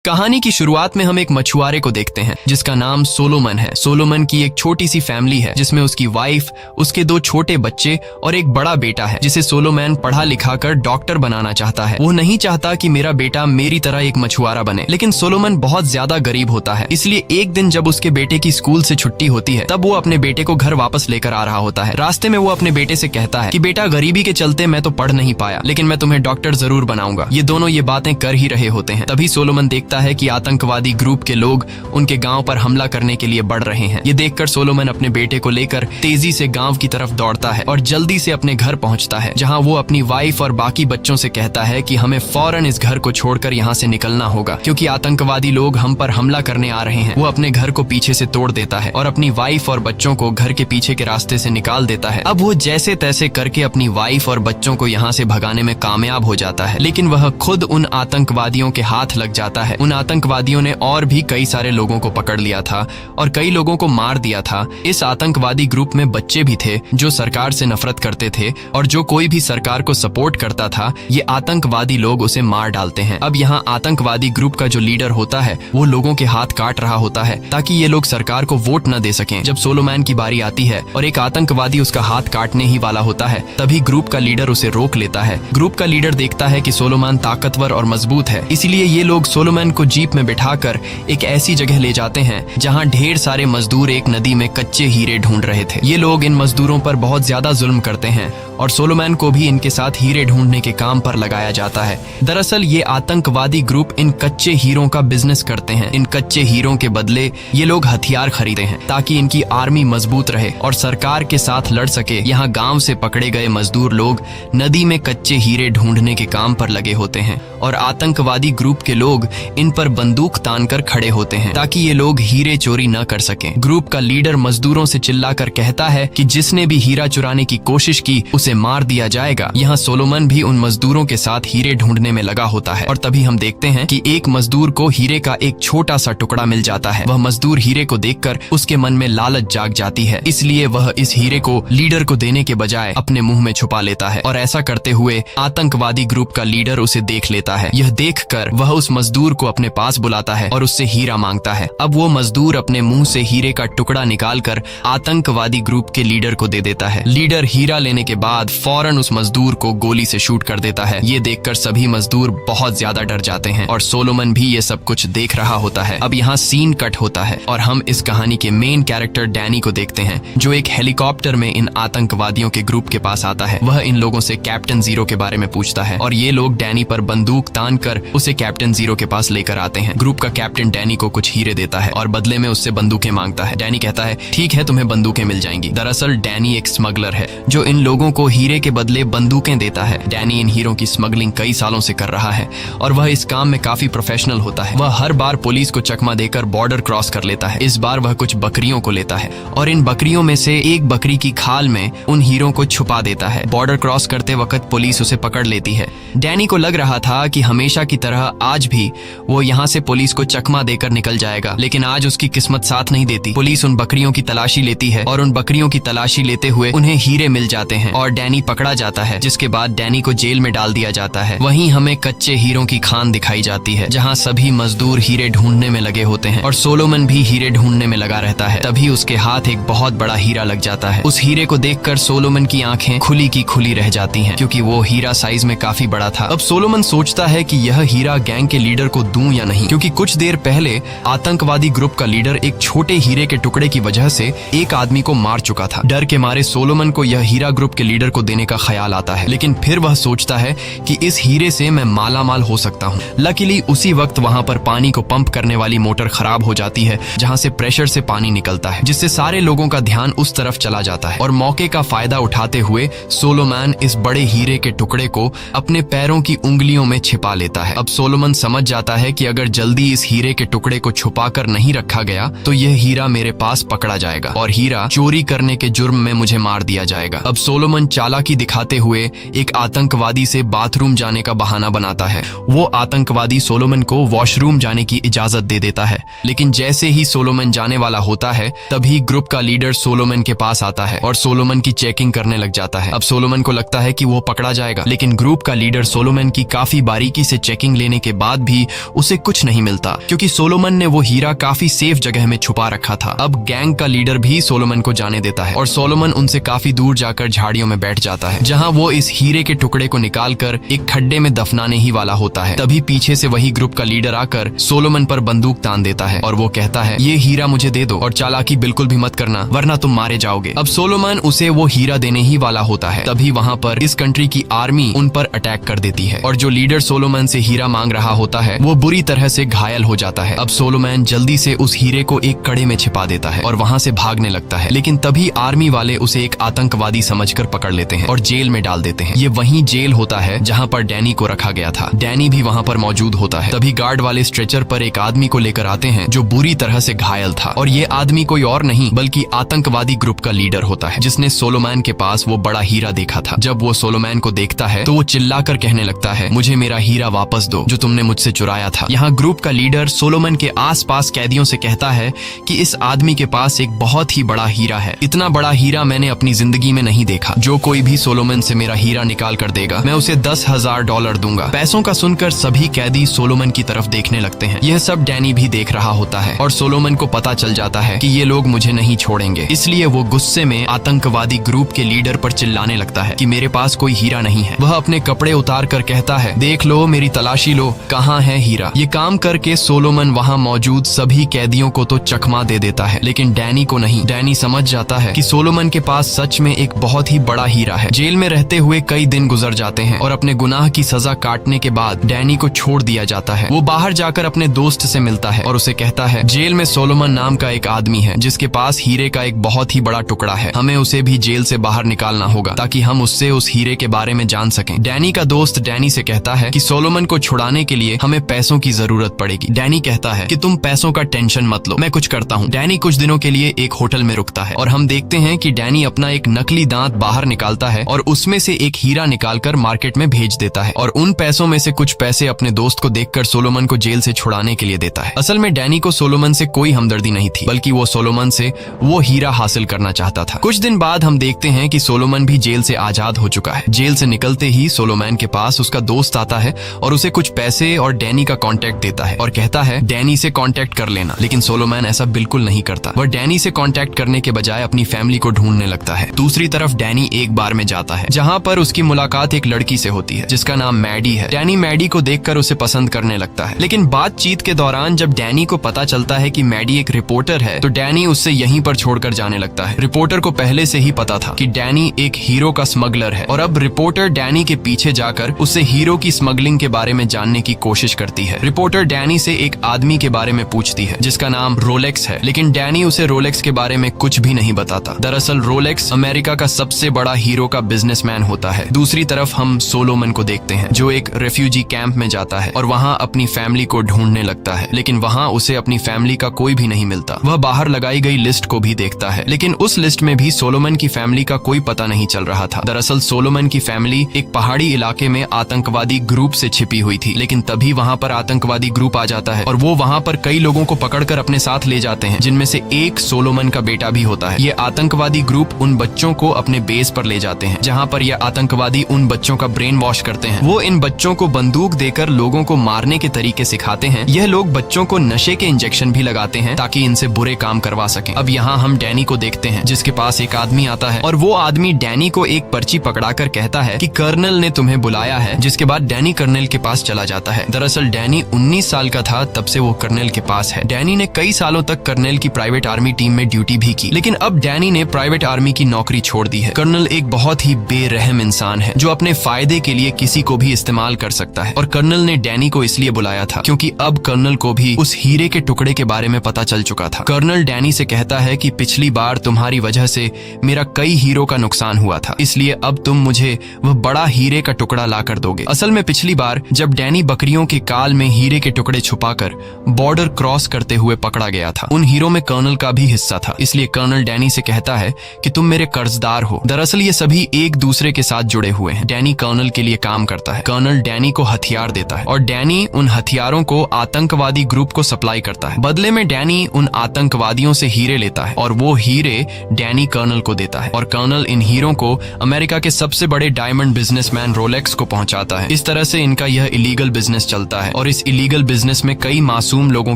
कहानी की शुरुआत में हम एक मछुआरे को देखते हैं जिसका नाम सोलोमन है। सोलोमन की एक छोटी सी फैमिली है जिसमें उसकी वाइफ, उसके 2 छोटे बच्चे और एक बड़ा बेटा है जिसे सोलोमन पढ़ा लिखा कर डॉक्टर बनाना चाहता है। वो नहीं चाहता कि मेरा बेटा मेरी तरह एक मछुआरा बने, लेकिन सोलोमन बहुत ज्यादा गरीब होता है। इसलिए एक दिन जब उसके बेटे की स्कूल से छुट्टी होती है तब वो अपने बेटे को घर वापस लेकर आ रहा होता है। रास्ते में वो अपने बेटे से कहता है कि बेटा, गरीबी के चलते मैं तो पढ़ नहीं पाया, लेकिन मैं तुम्हें डॉक्टर जरूर बनाऊंगा। ये दोनों ये बातें कर ही रहे होते हैं। तभी सोलोमन देखता है कि आतंकवादी ग्रुप के लोग उनके गांव पर हमला करने के लिए बढ़ रहे हैं। ये देखकर सोलोमन अपने बेटे को लेकर तेजी से गांव की तरफ दौड़ता है और जल्दी से अपने घर पहुंचता है, जहां वो अपनी वाइफ और बाकी बच्चों से कहता है कि हमें फौरन इस घर को छोड़कर यहाँ से निकलना होगा क्योंकि आतंकवादी लोग हम पर हमला करने आ रहे हैं। वो अपने घर को पीछे से तोड़ देता है और अपनी वाइफ और बच्चों को घर के पीछे के रास्ते से निकाल देता है। अब वो जैसे तैसे करके अपनी वाइफ और बच्चों को यहाँ से भगाने में कामयाब हो जाता है, लेकिन वह खुद उन आतंकवादियों के हाथ लग जाता है। उन आतंकवादियों ने और भी कई सारे लोगों को पकड़ लिया था और कई लोगों को मार दिया था। इस आतंकवादी ग्रुप में बच्चे भी थे जो सरकार से नफरत करते थे और जो कोई भी सरकार को सपोर्ट करता था ये आतंकवादी लोग उसे मार डालते हैं। अब यहाँ आतंकवादी ग्रुप का जो लीडर होता है वो लोगों के हाथ काट रहा होता है ताकि ये लोग सरकार को वोट न दे सकें। जब सोलोमन की बारी आती है और एक आतंकवादी उसका हाथ काटने ही वाला होता है तभी ग्रुप का लीडर उसे रोक लेता है। ग्रुप का लीडर देखता है कि सोलोमन ताकतवर और मजबूत है, इसलिए ये लोग सोलोमन को जीप में बिठाकर एक ऐसी जगह ले जाते हैं जहां ढेर सारे मजदूर एक नदी में कच्चे हीरे ढूंढ रहे थे। ये लोग इन मजदूरों पर बहुत ज्यादा जुल्म करते हैं और सोलोमन को भी इनके साथ हीरे ढूंढने के काम पर लगाया जाता है। दरअसल ये आतंकवादी ग्रुप इन कच्चे हीरों का बिजनेस करते हैं। इन कच्चे हीरों के बदले ये लोग हथियार खरीदते हैं ताकि इनकी आर्मी मजबूत रहे और सरकार के साथ लड़ सके। यहाँ गांव से पकड़े गए मजदूर लोग नदी में कच्चे हीरे ढूंढने के काम पर लगे होते हैं और आतंकवादी ग्रुप के लोग इन पर बंदूक तान कर खड़े होते हैं ताकि ये लोग हीरे चोरी न कर सकें। ग्रुप का लीडर मजदूरों से चिल्लाकर कहता है कि जिसने भी हीरा चुराने की कोशिश की उसे मार दिया जाएगा। यहाँ सोलोमन भी उन मजदूरों के साथ हीरे ढूंढने में लगा होता है और तभी हम देखते हैं कि एक मजदूर को हीरे का एक छोटा सा टुकड़ा मिल जाता है। वह मजदूर हीरे को देखकर उसके मन में लालच जाग जाती है, इसलिए वह इस हीरे को लीडर को देने के बजाय अपने मुंह में छुपा लेता है और ऐसा करते हुए आतंकवादी ग्रुप का लीडर उसे देख लेता है। यह देखकर वह उस मजदूर को अपने पास बुलाता है और उससे हीरा मांगता है। अब वो मजदूर अपने मुंह से हीरे का टुकड़ा निकालकर आतंकवादी ग्रुप के लीडर को दे देता है। लीडर हीरा लेने के बाद फौरन उस मजदूर को गोली से शूट कर देता है। ये देखकर सभी मजदूर बहुत ज्यादा डर जाते हैं और सोलोमन भी ये सब कुछ देख रहा होता है। अब यहाँ सीन कट होता है और हम इस कहानी के मेन कैरेक्टर डैनी को देखते हैं जो एक हेलीकॉप्टर में इन आतंकवादियों के ग्रुप के पास आता है। वह इन लोगों से कैप्टन जीरो के बारे में पूछता है और ये लोग डैनी पर बंदूक तान कर उसे कैप्टन जीरो के पास लेकर आते हैं। ग्रुप का कैप्टन डैनी को कुछ हीरे देता है और बदले में उससे बंदूकें मांगता है। डैनी कहता है ठीक है, तुम्हें बंदूकें मिल जाएंगी। दरअसल डैनी एक स्मगलर है जो इन लोगों को हीरे के बदले बंदूकें देता है। डैनी इन हीरों की स्मगलिंग कई सालों से कर रहा है और वह इस काम में काफी प्रोफेशनल होता है। वह हर बार पुलिस को चकमा देकर बॉर्डर क्रॉस कर लेता है। इस बार वह कुछ बकरियों को लेता है और इन बकरियों में से एक बकरी की खाल में उन हीरों को छुपा देता है। बॉर्डर क्रॉस करते वक्त पुलिस उसे पकड़ लेती है। डैनी को लग रहा था कि हमेशा की तरह आज भी वो यहाँ से पुलिस को चकमा देकर निकल जाएगा, लेकिन आज उसकी किस्मत साथ नहीं देती। पुलिस उन बकरियों की तलाशी लेती है और उन बकरियों की तलाशी लेते हुए उन्हें हीरे मिल जाते हैं और डैनी पकड़ा जाता है, जिसके बाद डैनी को जेल में डाल दिया जाता है। वहीं हमें कच्चे हीरों की खान दिखाई जाती है जहाँ सभी मजदूर हीरे ढूंढने में लगे होते हैं और सोलोमन भी हीरे ढूंढने में लगा रहता है। तभी उसके हाथ एक बहुत बड़ा हीरा लग जाता है। उस हीरे को देखकर सोलोमन की आंखें खुली की खुली रह जाती हैं क्योंकि वो हीरा साइज में काफी बड़ा था। अब सोलोमन सोचता है कि यह हीरा गैंग के लीडर को दूं या नहीं, क्योंकि कुछ देर पहले आतंकवादी ग्रुप का लीडर एक छोटे हीरे के टुकड़े की वजह से एक आदमी को मार चुका था। डर के मारे सोलोमन को यह हीरा ग्रुप के लीडर को देने का ख्याल आता है, लेकिन फिर वह सोचता है कि इस हीरे से मैं माला माल हो सकता हूँ। लकीली उसी वक्त वहाँ पर पानी को पंप करने वाली मोटर खराब हो जाती है जहाँ से प्रेशर से पानी निकलता है, जिससे सारे लोगों का ध्यान उस तरफ चला जाता है और मौके का फायदा उठाते हुए सोलोमन इस बड़े हीरे के टुकड़े को अपने पैरों की उंगलियों में छिपा लेता है। अब सोलोमन समझ जाता है कि अगर जल्दी इस हीरे के टुकड़े को छुपाकर नहीं रखा गया तो यह हीरा मेरे पास पकड़ा जाएगा और हीरा चोरी करने के जुर्म में मुझे मार दिया जाएगा। अब सोलोमन चालाकी दिखाते हुए एक आतंकवादी से बाथरूम जाने का बहाना बनाता है। वो आतंकवादी सोलोमन को वॉशरूम जाने की इजाजत दे देता है, लेकिन जैसे ही सोलोमन जाने वाला होता है तभी ग्रुप का लीडर सोलोमन के पास आता है और सोलोमन की चेकिंग करने लग जाता है। अब सोलोमन को लगता है कि वो पकड़ा जाएगा, लेकिन ग्रुप का लीडर सोलोमन की काफी बारीकी से चेकिंग लेने के बाद भी उसे कुछ नहीं मिलता, क्योंकि सोलोमन ने वो हीरा काफी सेफ जगह में छुपा रखा था। अब गैंग का लीडर भी सोलोमन को जाने देता है और सोलोमन उनसे काफी दूर जाकर झाड़ियों में बैठ जाता है, जहां वो इस हीरे के टुकड़े को निकालकर एक खड्डे में दफनाने ही वाला होता है। तभी पीछे से वही ग्रुप का लीडर आकर सोलोमन पर बंदूक तान देता है और वो कहता है, ये हीरा मुझे दे दो और चालाकी बिल्कुल भी मत करना, वरना तुम मारे जाओगे। अब सोलोमन उसे वो हीरा देने ही वाला होता है। तभी वहाँ पर इस कंट्री की आर्मी उन पर अटैक कर देती है और जो लीडर सोलोमन से हीरा मांग रहा होता है वो बुरी तरह से घायल हो जाता है। अब सोलोमन जल्दी से उस हीरे को एक कड़े में छिपा देता है और वहाँ से भागने लगता है, लेकिन तभी आर्मी वाले उसे एक आतंकवादी समझकर पकड़ लेते हैं और जेल में डाल देते हैं। ये वही जेल होता है जहाँ पर डैनी को रखा गया था। डैनी भी वहाँ पर मौजूद होता है। तभी गार्ड वाले स्ट्रेचर पर एक आदमी को लेकर आते हैं जो बुरी तरह से घायल था, और ये आदमी कोई और नहीं बल्कि आतंकवादी ग्रुप का लीडर होता है, जिसने सोलोमन के पास वो बड़ा हीरा देखा था। जब वो सोलोमन को देखता है तो वो चिल्लाकर कहने लगता है, मुझे मेरा हीरा वापस दो जो तुमने मुझसे चुराया था। यहाँ ग्रुप का लीडर सोलोमन के आसपास कैदियों से कहता है कि इस आदमी के पास एक बहुत ही बड़ा हीरा है। इतना बड़ा हीरा मैंने अपनी जिंदगी में नहीं देखा। जो कोई भी सोलोमन से मेरा हीरा निकाल कर देगा मैं उसे $10,000 दूंगा। पैसों का सुनकर सभी कैदी सोलोमन की तरफ देखने लगते हैं। यह सब डैनी भी देख रहा होता है और सोलोमन को पता चल जाता है कि ये लोग मुझे नहीं छोड़ेंगे। इसलिए वो गुस्से में आतंकवादी ग्रुप के लीडर पर चिल्लाने लगता है कि मेरे पास कोई हीरा नहीं है। वह अपने कपड़े उतार कर कहता है, देख लो, मेरी तलाशी लो, कहाँ है हीरा। ये काम करके सोलोमन वहाँ मौजूद सभी कैदियों को तो चकमा दे देता है, लेकिन डैनी को नहीं। डैनी समझ जाता है कि सोलोमन के पास सच में एक बहुत ही बड़ा हीरा है। जेल में रहते हुए कई दिन गुजर जाते हैं और अपने गुनाह की सजा काटने के बाद डैनी को छोड़ दिया जाता है। वो बाहर जाकर अपने दोस्त से मिलता है और उसे कहता है, जेल में सोलोमन नाम का एक आदमी है जिसके पास हीरे का एक बहुत ही बड़ा टुकड़ा है। हमें उसे भी जेल से बाहर निकालना होगा ताकि हम उससे उस हीरे के बारे में जान सकें। डैनी का दोस्त डैनी से कहता है कि सोलोमन को छुड़ाने के लिए हमें पैसों की जरूरत पड़ेगी। डैनी कहता है कि तुम पैसों का टेंशन मत लो, मैं कुछ करता हूँ। डैनी कुछ दिनों के लिए एक होटल में रुकता है और हम देखते हैं कि डैनी अपना एक नकली दांत बाहर निकालता है और उसमें से एक हीरा निकालकर मार्केट में भेज देता है और उन पैसों में से कुछ पैसे अपने दोस्त को देखकर सोलोमन को जेल से छुड़ाने के लिए देता है। असल में डैनी को सोलोमन से कोई हमदर्दी नहीं थी, बल्कि वो सोलोमन से वो हीरा हासिल करना चाहता था। कुछ दिन बाद हम देखते हैं कि सोलोमन भी जेल से आजाद हो चुका है। जेल से निकलते ही सोलोमन के पास उसका दोस्त आता है और उसे कुछ पैसे और डैनी का कांटेक्ट देता है और कहता है, डैनी से कांटेक्ट कर लेना। लेकिन सोलोमन ऐसा बिल्कुल नहीं करता। वह डैनी से कांटेक्ट करने के बजाय अपनी फैमिली को ढूंढने लगता है। दूसरी तरफ डैनी एक बार में जाता है जहाँ पर उसकी मुलाकात एक लड़की से होती है जिसका नाम मैडी है। डैनी मैडी को देखकर उसे पसंद करने लगता है, लेकिन बातचीत के दौरान जब डैनी को पता चलता है कि मैडी एक रिपोर्टर है तो डैनी उससे यहीं पर छोड़कर जाने लगता है। रिपोर्टर को पहले से ही पता था कि डैनी एक हीरो का स्मगलर है और अब रिपोर्टर डैनी के पीछे जाकर उससे हीरो की स्मगलिंग के बारे में जानने की कोशिश करती है। रिपोर्टर डैनी से एक आदमी के बारे में पूछती है जिसका नाम रोलेक्स है, लेकिन डैनी उसे रोलेक्स के बारे में कुछ भी नहीं बताता। दरअसल रोलेक्स अमेरिका का सबसे बड़ा हीरो का बिजनेसमैन होता है। दूसरी तरफ हम सोलोमन को देखते हैं जो एक रेफ्यूजी कैंप में जाता है और वहाँ अपनी फैमिली को ढूंढने लगता है, लेकिन वहाँ उसे अपनी फैमिली का कोई भी नहीं मिलता। वह बाहर लगाई गई लिस्ट को भी देखता है, लेकिन उस लिस्ट में भी सोलोमन की फैमिली का कोई पता नहीं चल रहा था। दरअसल सोलोमन की फैमिली एक पहाड़ी इलाके में आतंकवादी ग्रुप से छिपी हुई थी, लेकिन तभी वहाँ पर आतंकवादी ग्रुप आ जाता है और वो वहाँ पर कई लोगों को पकड़कर अपने साथ ले जाते हैं, जिनमें से एक सोलोमन का बेटा भी होता है। ये आतंकवादी ग्रुप उन बच्चों को अपने बेस पर ले जाते हैं जहाँ पर यह आतंकवादी उन बच्चों का ब्रेन वॉश करते हैं। वो इन बच्चों को बंदूक देकर लोगों को मारने के तरीके सिखाते हैं। यह लोग बच्चों को नशे के इंजेक्शन भी लगाते हैं ताकि इनसे बुरे काम करवा सकें। अब यहाँ हम डैनी को देखते हैं जिसके पास एक आदमी आता है और वो आदमी डैनी को एक पर्ची पकड़ाकर कहता है कि कर्नल ने तुम्हें बुलाया है, जिसके बाद डैनी कर्नल के पास चला जाता है। दरअसल डैनी 19 साल का था तब से वो कर्नल के पास है। डैनी ने कई सालों तक कर्नल की प्राइवेट आर्मी टीम में ड्यूटी भी की, लेकिन अब डैनी ने प्राइवेट आर्मी की नौकरी छोड़ दी है। कर्नल एक बहुत ही बेरहम इंसान है जो अपने फायदे के लिए किसी को भी इस्तेमाल कर सकता है और कर्नल ने डैनी को इसलिए बुलाया था क्योंकि अब कर्नल को भी उस हीरे के टुकड़े के बारे में पता चल चुका था। कर्नल डैनी से कहता है कि पिछली बार तुम्हारी वजह से मेरा कई हीरो का नुकसान हुआ था, इसलिए अब तुम मुझे वह बड़ा हीरे का टुकड़ा ला कर दोगे। असल में पिछली बार जब डैनी बकरियों के काल में हीरे के टुकड़े छुपाकर बॉर्डर क्रॉस करते हुए पकड़ा गया था, उन हीरो में कर्नल का भी हिस्सा था, इसलिए कर्नल डैनी से कहता है कि तुम मेरे कर्जदार हो। दरअसल ये सभी एक दूसरे के साथ जुड़े हुए हैं। डैनी कर्नल के लिए काम करता है। कर्नल डैनी को हथियार देता है और डैनी उन हथियारों को आतंकवादी ग्रुप को सप्लाई करता है। बदले में डैनी उन आतंकवादियों से हीरे लेता है और वो हीरे डैनी कर्नल को देता है और कर्नल इन हीरो को अमेरिका के सबसे बड़े डायमंड बिजनेसमैन रोलेक्स को पहुंचाता है। इस तरह तरह से इनका यह इलीगल बिजनेस चलता है और इस इलीगल बिजनेस में कई मासूम लोगों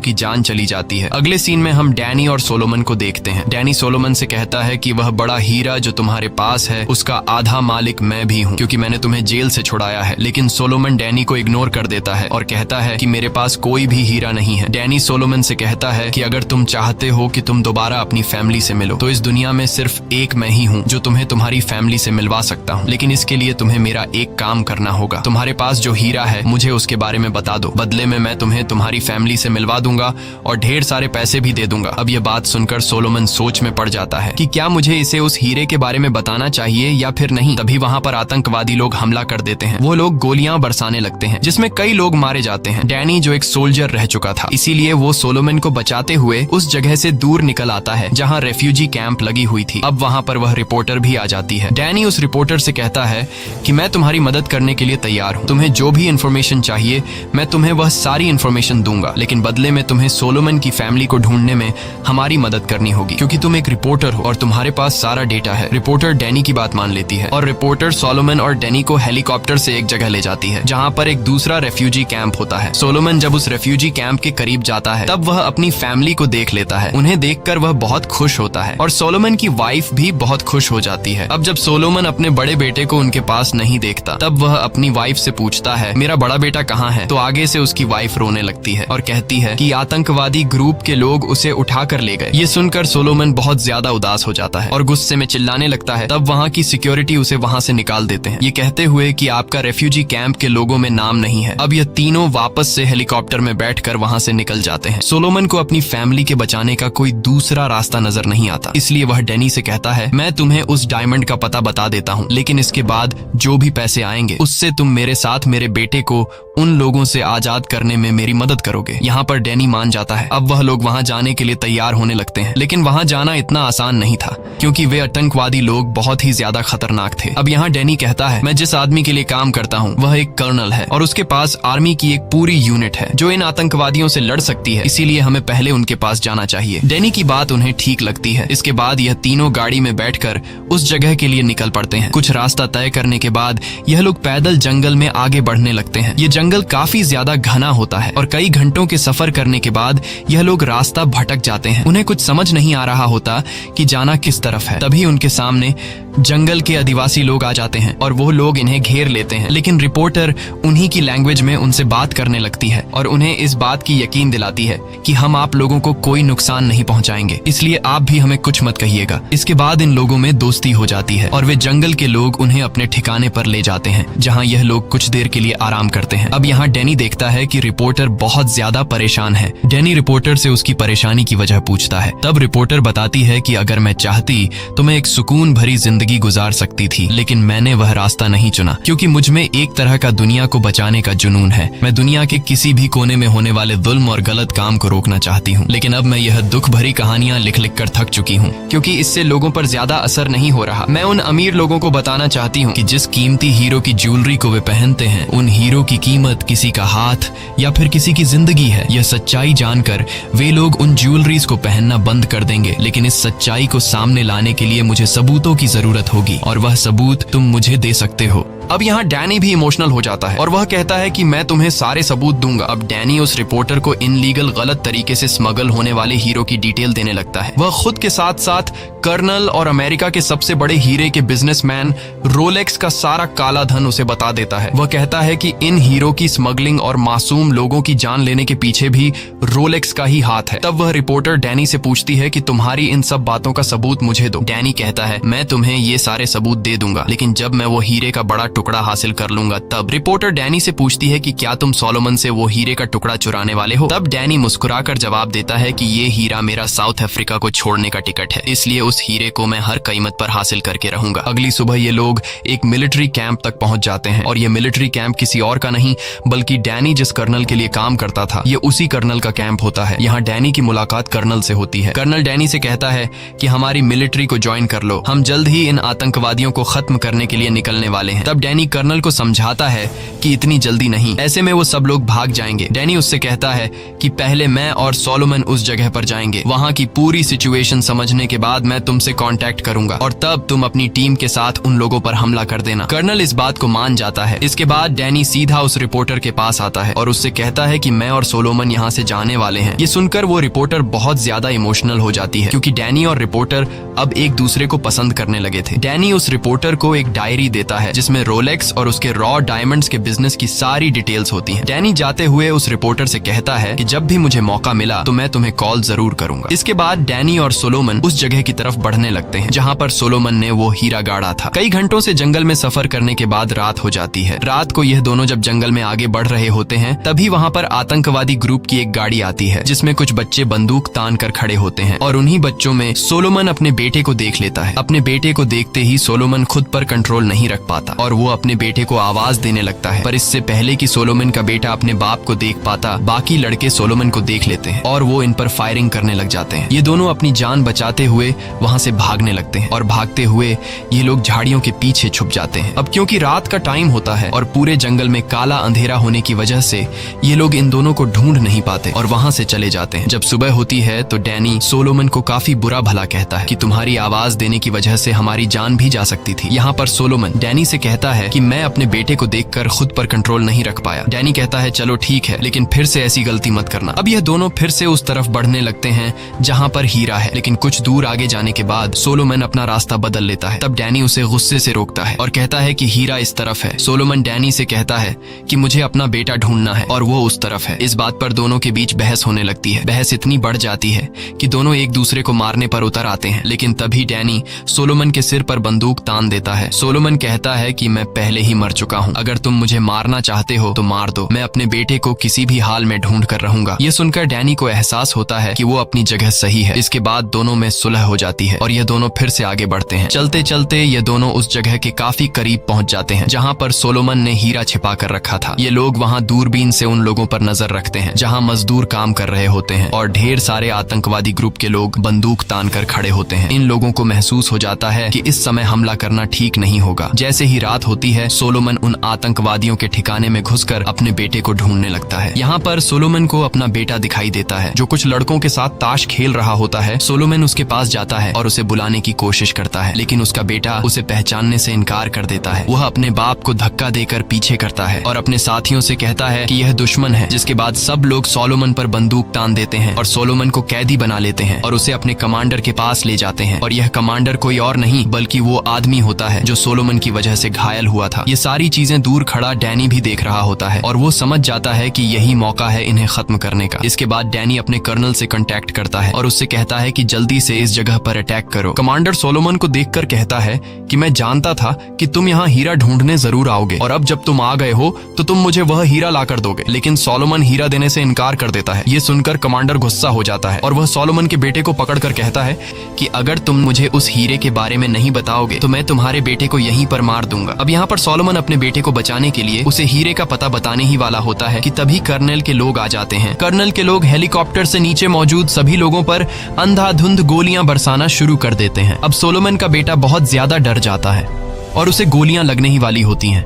की जान चली जाती है। अगले सीन में हम डैनी और सोलोमन को देखते हैं। डैनी सोलोमन से कहता है कि वह बड़ा हीरा जो तुम्हारे पास है उसका आधा मालिक मैं भी हूँ, क्योंकि मैंने तुम्हें जेल से छुड़ाया है। लेकिन सोलोमन डैनी को इग्नोर कर देता है और कहता है कि मेरे पास कोई भी हीरा नहीं है। डैनी सोलोमन से कहता है कि अगर तुम चाहते हो कि तुम दोबारा अपनी फैमिली से मिलो तो इस दुनिया में सिर्फ एक मैं ही हूँ जो तुम्हें तुम्हारी फैमिली से मिलवा सकता हूँ, लेकिन इसके लिए तुम्हें मेरा एक काम करना होगा। तुम्हारे पास जो हीरा है मुझे उसके बारे में बता दो, बदले में मैं तुम्हें तुम्हारी फैमिली से मिलवा दूंगा और ढेर सारे पैसे भी दे दूंगा। अब यह बात सुनकर सोलोमन सोच में पड़ जाता है कि क्या मुझे इसे उस हीरे के बारे में बताना चाहिए या फिर नहीं। तभी वहाँ पर आतंकवादी लोग हमला कर देते हैं। वो लोग गोलियां बरसाने लगते हैं जिसमें कई लोग मारे जाते हैं। डैनी जो एक सोल्जर रह चुका था, इसीलिए वो सोलोमन को बचाते हुए उस जगह से दूर निकल आता है जहाँ रेफ्यूजी कैंप लगी हुई थी। अब वहाँ पर वह रिपोर्टर भी आ जाती है। डैनी उस रिपोर्टर से कहता है कि मैं तुम्हारी मदद करने के लिए तैयार हूँ, तुम्हें जो भी इन्फॉर्मेशन चाहिए मैं तुम्हें वह सारी इन्फॉर्मेशन दूंगा, लेकिन बदले में तुम्हें सोलोमन की फैमिली को ढूंढने में हमारी मदद करनी होगी, क्योंकि तुम एक रिपोर्टर हो और तुम्हारे पास सारा डेटा है। रिपोर्टर डैनी की बात मान लेती है और रिपोर्टर सोलोमन और डैनी को हेलीकॉप्टर से एक जगह ले जाती है जहाँ पर एक दूसरा रेफ्यूजी कैंप होता है। सोलोमन जब उस रेफ्यूजी कैंप के करीब जाता है तब वह अपनी फैमिली को देख लेता है। उन्हें देखकर वह बहुत खुश होता है और सोलोमन की वाइफ भी बहुत खुश हो जाती है। अब जब सोलोमन अपने बड़े बेटे को उनके पास नहीं देखता तब वह अपनी वाइफ से पूछता है मेरा बड़ा बेटा कहाँ है। तो आगे से उसकी वाइफ रोने लगती है और कहती है कि आतंकवादी ग्रुप के लोग उसे उठा कर ले गए। ये सुनकर सोलोमन बहुत ज्यादा उदास हो जाता है और गुस्से में चिल्लाने लगता है। तब वहाँ की सिक्योरिटी उसे वहाँ से निकाल देते हैं, ये कहते हुए कि आपका रेफ्यूजी कैंप के लोगों में नाम नहीं है। अब यह तीनों वापस से हेलीकॉप्टर में बैठकर वहाँ से निकल जाते हैं। सोलोमन को अपनी फैमिली के बचाने का कोई दूसरा रास्ता नजर नहीं आता, इसलिए वह डैनी से कहता है मैं तुम्हें उस डायमंड का पता बता देता हूँ, लेकिन इसके बाद जो भी पैसे आएंगे उससे तुम मेरे साथ मेरे बेटे को उन लोगों से आजाद करने में मेरी मदद करोगे। यहाँ पर डैनी मान जाता है। अब वह लोग वहाँ जाने के लिए तैयार होने लगते हैं, लेकिन वहाँ जाना इतना आसान नहीं था क्योंकि वे आतंकवादी लोग बहुत ही ज्यादा खतरनाक थे। अब यहाँ डैनी कहता है मैं जिस आदमी के लिए काम करता हूँ वह एक कर्नल है और उसके पास आर्मी की एक पूरी यूनिट है जो इन आतंकवादियों से लड़ सकती है, इसीलिए हमें पहले उनके पास जाना चाहिए। डैनी की बात उन्हें ठीक लगती है। इसके बाद यह तीनों गाड़ी में बैठकर उस जगह के लिए निकल पड़ते हैं। कुछ रास्ता तय करने के बाद यह लोग पैदल जंगल में आगे बढ़ने लगते हैं। ये जंगल काफी ज्यादा घना होता है और कई घंटों के सफर करने के बाद यह लोग रास्ता भटक जाते हैं। उन्हें कुछ समझ नहीं आ रहा होता कि जाना किस तरफ है। तभी उनके सामने जंगल के आदिवासी लोग आ जाते हैं और वो लोग इन्हें घेर लेते हैं, लेकिन रिपोर्टर उन्हीं की लैंग्वेज में उनसे बात करने लगती है और उन्हें इस बात की यकीन दिलाती है कि हम आप लोगों को कोई नुकसान नहीं पहुंचाएंगे, इसलिए आप भी हमें कुछ मत कहिएगा। इसके बाद इन लोगों में दोस्ती हो जाती है और वे जंगल के लोग उन्हें अपने ठिकाने पर ले जाते हैं जहाँ यह लोग कुछ देर के लिए आराम करते हैं। अब यहाँ डैनी देखता है कि रिपोर्टर बहुत ज्यादा परेशान है। डैनी रिपोर्टर से उसकी परेशानी की वजह पूछता है। तब रिपोर्टर बताती है कि अगर मैं चाहती तो मैं एक सुकून भरी जिंदगी गुजार सकती थी, लेकिन मैंने वह रास्ता नहीं चुना क्योंकि मुझमें एक तरह का दुनिया को बचाने का जुनून है। मैं दुनिया के किसी भी कोने में होने वाले जुल्म और गलत काम को रोकना चाहती हूँ, लेकिन अब मैं यह दुख भरी कहानियां लिख लिख कर थक चुकी हूँ क्योंकि इससे लोगों पर ज्यादा असर नहीं हो रहा। मैं उन अमीर लोगों को बताना चाहती हूँ कि जिस कीमती हीरो की ज्वेलरी को वे पहनते हैं उन हीरो की कीमत किसी का हाथ या फिर किसी की जिंदगी है। यह सच्चाई जानकर वे लोग उन ज्वेलरीज को पहनना बंद कर देंगे, लेकिन इस सच्चाई को सामने लाने के लिए मुझे सबूतों की जरूरत होगी और वह सबूत तुम मुझे दे सकते हो। अब यहाँ डैनी भी इमोशनल हो जाता है और वह कहता है कि मैं तुम्हें सारे सबूत दूंगा। अब डैनी उस रिपोर्टर को इनलीगल गलत तरीके से स्मगल होने वाले हीरो की डिटेल देने लगता है। वह खुद के साथ साथ कर्नल और अमेरिका के सबसे बड़े हीरे के बिजनेसमैन रोलेक्स का सारा काला धन उसे बता देता है। वह कहता है कि इन हीरो की स्मगलिंग और मासूम लोगों की जान लेने के पीछे भी रोलेक्स का ही हाथ है। तब वह रिपोर्टर डैनी से पूछती है कि तुम्हारी इन सब बातों का सबूत मुझे दो। डैनी कहता है मैं तुम्हें ये सारे सबूत दे दूंगा, लेकिन जब मैं वो हीरे का बड़ा टुकड़ा हासिल कर लूंगा तब। रिपोर्टर डैनी से पूछती है कि क्या तुम सोलोमन से वो हीरे का टुकड़ा चुराने वाले हो। तब डैनी मुस्कुराकर जवाब देता है कि ये हीरा मेरा साउथ अफ्रीका को छोड़ने का टिकट है, इसलिए उस हीरे को मैं हर कीमत पर हासिल करके रहूंगा। अगली सुबह ये लोग एक मिलिट्री कैंप तक पहुंच जाते हैं और ये मिलिट्री कैंप किसी और का नहीं बल्कि डैनी जिस कर्नल के लिए काम करता था ये उसी कर्नल का कैंप होता है। यहाँ डैनी की मुलाकात कर्नल से होती है। कर्नल डैनी से कहता है कि हमारी मिलिट्री को ज्वाइन कर लो, हम जल्द ही इन आतंकवादियों को खत्म करने के लिए निकलने वाले हैं। तब डैनी कर्नल को समझाता है कि इतनी जल्दी नहीं, ऐसे में वो सब लोग भाग जाएंगे। डैनी उससे कहता है कि पहले मैं और सोलोमन उस जगह पर जाएंगे, वहाँ की पूरी सिचुएशन समझने के बाद मैं तुमसे कांटेक्ट करूंगा और तब तुम अपनी टीम के साथ उन लोगों पर हमला कर देना। कर्नल इस बात को मान जाता है। इसके बाद डैनी सीधा उस रिपोर्टर के पास आता है और उससे कहता है कि मैं और सोलोमन यहाँ से जाने वाले हैं। ये सुनकर वो रिपोर्टर बहुत ज्यादा इमोशनल हो जाती है क्योंकि डैनी और रिपोर्टर अब एक दूसरे को पसंद करने लगे थे। डैनी उस रिपोर्टर को एक डायरी देता है जिसमें रोलेक्स और उसके रॉ डायमंड्स के बिजनेस की सारी डिटेल्स होती हैं। डैनी जाते हुए उस रिपोर्टर से कहता है कि जब भी मुझे मौका मिला तो मैं तुम्हें कॉल जरूर करूंगा। इसके बाद डैनी और सोलोमन उस जगह की तरफ बढ़ने लगते हैं जहाँ पर सोलोमन ने वो हीरा गाड़ा था। कई घंटों से जंगल में सफर करने के बाद रात हो जाती है। रात को यह दोनों जब जंगल में आगे बढ़ रहे होते हैं तभी वहाँ पर आतंकवादी ग्रुप की एक गाड़ी आती है जिसमें कुछ बच्चे बंदूक तान कर खड़े होते हैं और उन्हीं बच्चों में सोलोमन अपने बेटे को देख लेता है। अपने बेटे को देखते ही सोलोमन खुद पर कंट्रोल नहीं रख पाता और वो अपने बेटे को आवाज देने लगता है। पर इससे पहले कि सोलोमन का बेटा अपने बाप को देख पाता, बाकी लड़के सोलोमन को देख लेते हैं और वो इन पर फायरिंग करने लग जाते हैं। ये दोनों अपनी जान बचाते हुए वहाँ से भागने लगते हैं और भागते हुए ये लोग झाड़ियों के पीछे छुप जाते हैं। अब क्योंकि रात का टाइम होता है और पूरे जंगल में काला अंधेरा होने की वजह से ये लोग इन दोनों को ढूंढ नहीं पाते और वहाँ से चले जाते हैं। जब सुबह होती है तो डैनी सोलोमन को काफी बुरा भला कहता है कि तुम्हारी आवाज देने की वजह से हमारी जान भी जा सकती थी। यहाँ पर सोलोमन डैनी से कहता है कि मैं अपने बेटे को देखकर खुद पर कंट्रोल नहीं रख पाया। डैनी कहता है चलो ठीक है, लेकिन फिर से ऐसी गलती मत करना। अब यह दोनों फिर से उस तरफ बढ़ने लगते हैं जहाँ पर हीरा है, लेकिन कुछ दूर आगे जाने के बाद सोलोमन अपना रास्ता बदल लेता है। तब डैनी उसे गुस्से से रोकता है और कहता है कि हीरा इस तरफ है। सोलोमन डैनी से कहता है कि मुझे अपना बेटा ढूंढना है और वो उस तरफ है। इस बात पर दोनों के बीच बहस होने लगती है। बहस इतनी बढ़ जाती है कि दोनों एक दूसरे को मारने पर उतर आते हैं, लेकिन तभी डैनी सोलोमन के सिर पर बंदूक तान देता है। सोलोमन कहता है कि मैं पहले ही मर चुका हूँ, अगर तुम मुझे मारना चाहते हो तो मार दो, मैं अपने बेटे को किसी भी हाल में ढूंढ कर रहूंगा। ये सुनकर डैनी को एहसास होता है कि वो अपनी जगह सही है। इसके बाद दोनों में सुलह हो जाती है और ये दोनों फिर से आगे बढ़ते हैं। चलते चलते ये दोनों उस जगह के काफी करीब पहुंच जाते हैं जहाँ पर सोलोमन ने हीरा छिपा कर रखा था। ये लोग वहाँ दूरबीन से उन लोगों पर नजर रखते हैं जहाँ मजदूर काम कर रहे होते हैं और ढेर सारे आतंकवादी ग्रुप के लोग बंदूक तान कर खड़े होते हैं। इन लोगों को महसूस हो जाता है कि इस समय हमला करना ठीक नहीं होगा। जैसे ही रात होती है सोलोमन उन आतंकवादियों के ठिकाने में घुसकर अपने बेटे को ढूंढने लगता है। यहाँ पर सोलोमन को अपना बेटा दिखाई देता है जो कुछ लड़कों के साथ ताश खेल रहा होता है। सोलोमन उसके पास जाता है और उसे बुलाने की कोशिश करता है, लेकिन उसका बेटा उसे पहचानने से इनकार कर देता है। वह अपने बाप को धक्का देकर पीछे करता है और अपने साथियों से कहता है कि यह दुश्मन है। जिसके बाद सब लोग सोलोमन पर बंदूक तान देते हैं और सोलोमन को कैदी बना लेते हैं और उसे अपने कमांडर के पास ले जाते हैं। और यह कमांडर कोई और नहीं बल्कि वो आदमी होता है जो सोलोमन की वजह से घायल हुआ था। ये सारी चीजें दूर खड़ा डैनी भी देख रहा होता है और वो समझ जाता है कि यही मौका है इन्हें खत्म करने का। इसके बाद डैनी अपने कर्नल से कांटेक्ट करता है और उससे कहता है कि जल्दी से इस जगह पर अटैक करो। कमांडर सोलोमन को देखकर कहता है कि मैं जानता था कि तुम यहाँ हीरा ढूंढने जरूर आओगे और अब जब तुम आ गए हो तो तुम मुझे वह हीरा ला कर दोगे। लेकिन सोलोमन हीरा देने से इनकार कर देता है। ये सुनकर कमांडर गुस्सा हो जाता है और वह सोलोमन के बेटे को पकड़कर कहता है कि अगर तुम मुझे उस हीरे के बारे में नहीं बताओगे तो मैं तुम्हारे बेटे को यहीं पर मार दूंगा। अब यहाँ पर सोलोमन अपने बेटे को बचाने के लिए उसे हीरे का पता बताने ही वाला होता है कि तभी कर्नल के लोग आ जाते हैं। कर्नल के लोग हेलीकॉप्टर से नीचे मौजूद सभी लोगों पर अंधाधुंध गोलियां बरसाना शुरू कर देते हैं। अब सोलोमन का बेटा बहुत ज्यादा डर जाता है और उसे गोलियां लगने ही वाली होती हैं।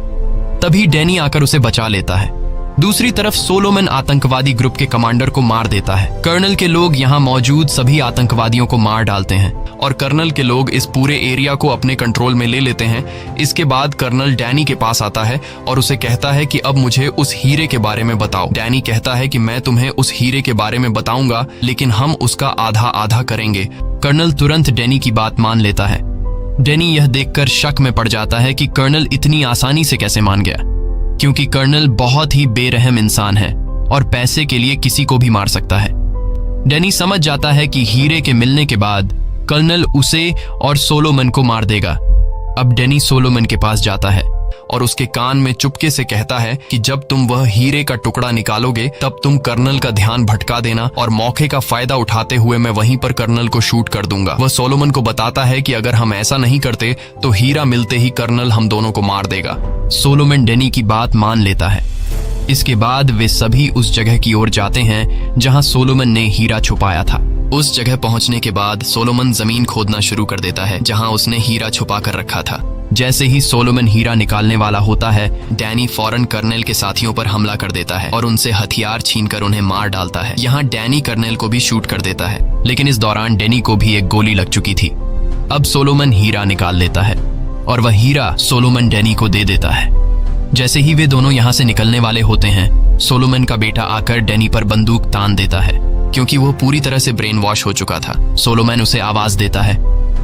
तभी डैनी आकर उसे बचा लेता है। दूसरी तरफ सोलोमन आतंकवादी ग्रुप के कमांडर को मार देता है। कर्नल के लोग यहाँ मौजूद सभी आतंकवादियों को मार डालते हैं और कर्नल के लोग इस पूरे एरिया को अपने कंट्रोल में ले लेते हैं। इसके बाद कर्नल डैनी के पास आता है और उसे कहता है कि अब मुझे उस हीरे के बारे में बताओ। डैनी कहता है कि मैं तुम्हें उस हीरे के बारे में बताऊंगा, लेकिन हम उसका आधा आधा करेंगे। कर्नल तुरंत डैनी की बात मान लेता है। डैनी यह देखकर शक में पड़ जाता है कि कर्नल इतनी आसानी से कैसे मान गया, क्योंकि कर्नल बहुत ही बेरहम इंसान है और पैसे के लिए किसी को भी मार सकता है। डैनी समझ जाता है कि हीरे के मिलने के बाद कर्नल उसे और सोलोमन को मार देगा। अब डैनी सोलोमन के पास जाता है और उसके कान में चुपके से कहता है कि जब तुम वह हीरे का टुकड़ा निकालोगे तब तुम कर्नल का ध्यान भटका देना और मौके का फायदा उठाते हुए मैं वहीं पर कर्नल को शूट कर दूंगा। वह सोलोमन को बताता है कि अगर हम ऐसा नहीं करते तो हीरा मिलते ही कर्नल हम दोनों को मार देगा। सोलोमन डैनी की बात मान लेता है। इसके बाद वे सभी उस जगह की ओर जाते हैं जहां सोलोमन ने हीरा छुपाया था। उस जगह पहुंचने के बाद सोलोमन जमीन खोदना शुरू कर देता है जहां उसने हीरा छुपा कर रखा था। जैसे ही सोलोमन हीरा निकालने वाला होता है, डैनी फौरन कर्नेल के साथियों पर हमला कर देता है और उनसे हथियार छीनकर उन्हें मार डालता है। यहाँ डैनी कर्नेल को भी शूट कर देता है, लेकिन इस दौरान डैनी को भी एक गोली लग चुकी थी। अब सोलोमन हीरा निकाल लेता है और वह हीरा सोलोमन डैनी को दे देता है। जैसे ही वे दोनों यहाँ से निकलने वाले होते हैं, सोलोमन का बेटा आकर डैनी पर बंदूक तान देता है, क्योंकि वो पूरी तरह से ब्रेन वॉश हो चुका था। सोलोमन उसे आवाज देता है,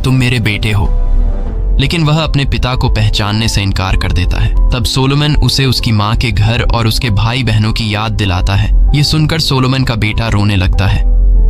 तुम मेरे बेटे हो, लेकिन वह अपने पिता को पहचानने से इनकार कर देता है। तब सोलोमन उसे उसकी माँ के घर और उसके भाई बहनों की याद दिलाता है। ये सुनकर सोलोमन का बेटा रोने लगता है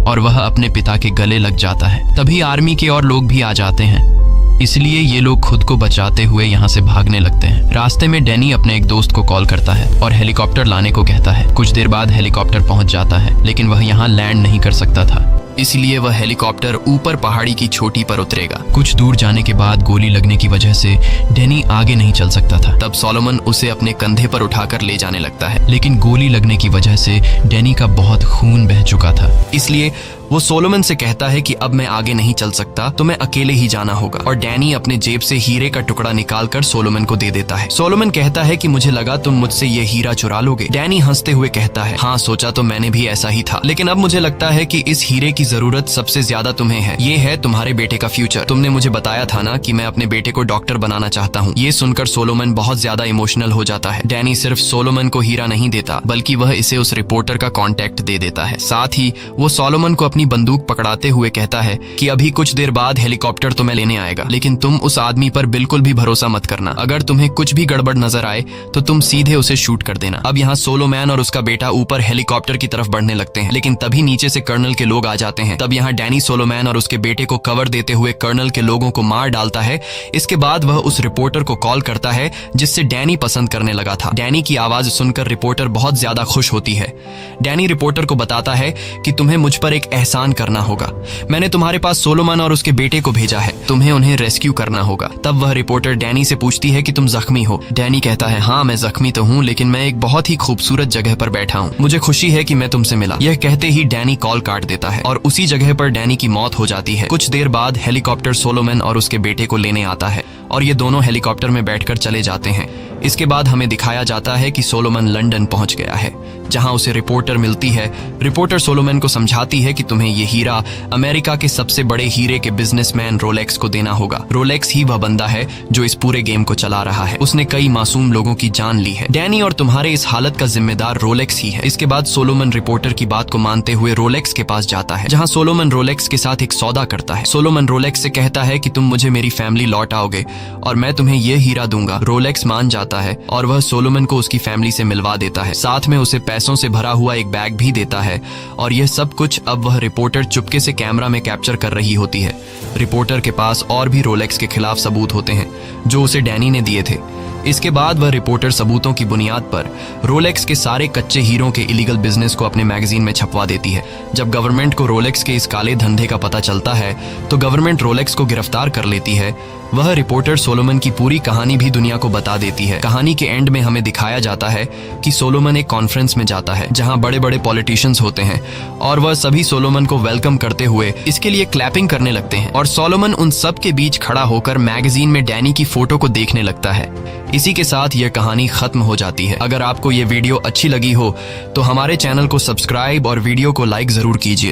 और वह अपने पिता के गले लग जाता है। तभी आर्मी के और लोग भी आ जाते हैं, इसलिए ये लोग खुद को बचाते हुए यहाँ से भागने लगते हैं। रास्ते में डैनी अपने एक दोस्त को कॉल करता है और हेलीकॉप्टर लाने को कहता है। कुछ देर बाद हेलीकॉप्टर पहुंच जाता है, लेकिन वह यहाँ लैंड नहीं कर सकता था, इसलिए वह हेलीकॉप्टर ऊपर पहाड़ी की चोटी पर उतरेगा। कुछ दूर जाने के बाद गोली लगने की वजह से डैनी आगे नहीं चल सकता था। तब सोलोमन उसे अपने कंधे पर उठाकर ले जाने लगता है, लेकिन गोली लगने की वजह से डैनी का बहुत खून बह चुका था। इसलिए वो सोलोमन से कहता है कि अब मैं आगे नहीं चल सकता, तो मैं अकेले ही जाना होगा। और डैनी अपने जेब से हीरे का टुकड़ा निकालकर सोलोमन को दे देता है। सोलोमन कहता है कि मुझे लगा तुम मुझसे ये हीरा चुरा लोगे। डैनी हंसते हुए कहता है, हाँ सोचा तो मैंने भी ऐसा ही था, लेकिन अब मुझे लगता है कि इस हीरे की जरूरत सबसे ज्यादा तुम्हें है। ये है तुम्हारे बेटे का फ्यूचर। तुमने मुझे बताया था ना कि मैं अपने बेटे को डॉक्टर बनाना चाहता हूँ। ये सुनकर सोलोमन बहुत ज्यादा इमोशनल हो जाता है। डैनी सिर्फ सोलोमन को हीरा नहीं देता, बल्कि वह इसे उस रिपोर्टर का कॉन्टेक्ट दे देता है। साथ ही वो सोलोमन को अपनी बंदूक पकड़ाते हुए कहता है कि अभी कुछ देर बाद हेलीकॉप्टर तुम्हें लेने आएगा, लेकिन तुम उस आदमी पर बिल्कुल भी भरोसा मत करना। अगर तुम्हें कुछ भी गड़बड़ नजर आए तो तुम सीधे उसे शूट कर देना। अब यहाँ सोलोमन और उसका बेटा ऊपर हेलीकॉप्टर की तरफ बढ़ने लगते हैं, लेकिन तभी नीचे से कर्नल के लोग आ जाते हैं। तब यहाँ डैनी सोलोमन और उसके बेटे को कवर देते हुए कर्नल के लोगों को मार डालता है। इसके बाद वह उस रिपोर्टर को कॉल करता है जिससे डैनी पसंद करने लगा था। डैनी की आवाज सुनकर रिपोर्टर बहुत ज्यादा खुश होती है। डैनी रिपोर्टर को बताता है कि तुम्हें मुझ पर एक एहसान करना होगा। मैंने तुम्हारे पास सोलोमन और उसके बेटे को भेजा है, तुम्हें उन्हें रेस्क्यू करना होगा। तब वह रिपोर्टर डैनी से पूछती है कि तुम जख्मी हो। डैनी कहता है, हाँ मैं जख्मी तो हूँ, लेकिन मैं एक बहुत ही खूबसूरत जगह पर बैठा हूँ। मुझे खुशी है कि मैं तुमसे मिला। यह कहते ही डैनी कॉल काट देता है और उसी जगह पर डैनी की मौत हो जाती है। कुछ देर बाद हेलीकॉप्टर सोलोमन और उसके बेटे को लेने आता है और ये दोनों हेलीकॉप्टर में बैठकर चले जाते हैं। इसके बाद हमें दिखाया जाता है कि सोलोमन लंदन पहुंच गया है, जहां उसे रिपोर्टर मिलती है। रिपोर्टर सोलोमन को समझाती है कि तुम्हें ये हीरा अमेरिका के सबसे बड़े हीरे के बिजनेसमैन रोलेक्स को देना होगा। रोलेक्स ही वह बंदा है जो इस पूरे गेम को चला रहा है। उसने कई मासूम लोगों की जान ली है। डैनी और तुम्हारे इस हालत का जिम्मेदार रोलेक्स ही है। इसके बाद सोलोमन रिपोर्टर की बात को मानते हुए रोलेक्स के पास जाता है, जहां सोलोमन रोलेक्स के साथ एक सौदा करता है। सोलोमन रोलेक्स से कहता है कि तुम मुझे मेरी फैमिली लौट आओगे और मैं तुम्हें ये हीरा दूंगा। रोलेक्स मान जाता है और वह सोलोमन को उसकी फैमिली से मिलवा देता है। साथ में उसे पैसों से भरा हुआ एक बैग भी देता है और यह सब कुछ अब वह रिपोर्टर चुपके से कैमरा में कैप्चर कर रही होती है। रिपोर्टर के पास और भी रोलेक्स के खिलाफ सबूत होते हैं जो उसे डैनी ने दिए थे। इसके बाद वह रिपोर्टर सबूतों की बुनियाद पर रोलेक्स के सारे कच्चे हीरों के इलीगल बिजनेस को अपने मैगजीन में छपवा देती है। जब गवर्नमेंट को रोलेक्स के इस काले धंधे का पता चलता है तो गवर्नमेंट रोलेक्स को गिरफ्तार कर लेती है। वह रिपोर्टर सोलोमन की पूरी कहानी भी दुनिया को बता देती है। कहानी के एंड में हमें दिखाया जाता है कि सोलोमन एक कॉन्फ्रेंस में जाता है जहां बड़े बड़े पॉलिटिशियंस होते हैं और वह सभी सोलोमन को वेलकम करते हुए इसके लिए क्लैपिंग करने लगते हैं और सोलोमन उन सब के बीच खड़ा होकर मैगजीन में डैनी की फोटो को देखने लगता है। इसी के साथ यह कहानी खत्म हो जाती है। अगर आपको ये वीडियो अच्छी लगी हो तो हमारे चैनल को सब्सक्राइब और वीडियो को लाइक जरूर कीजिए।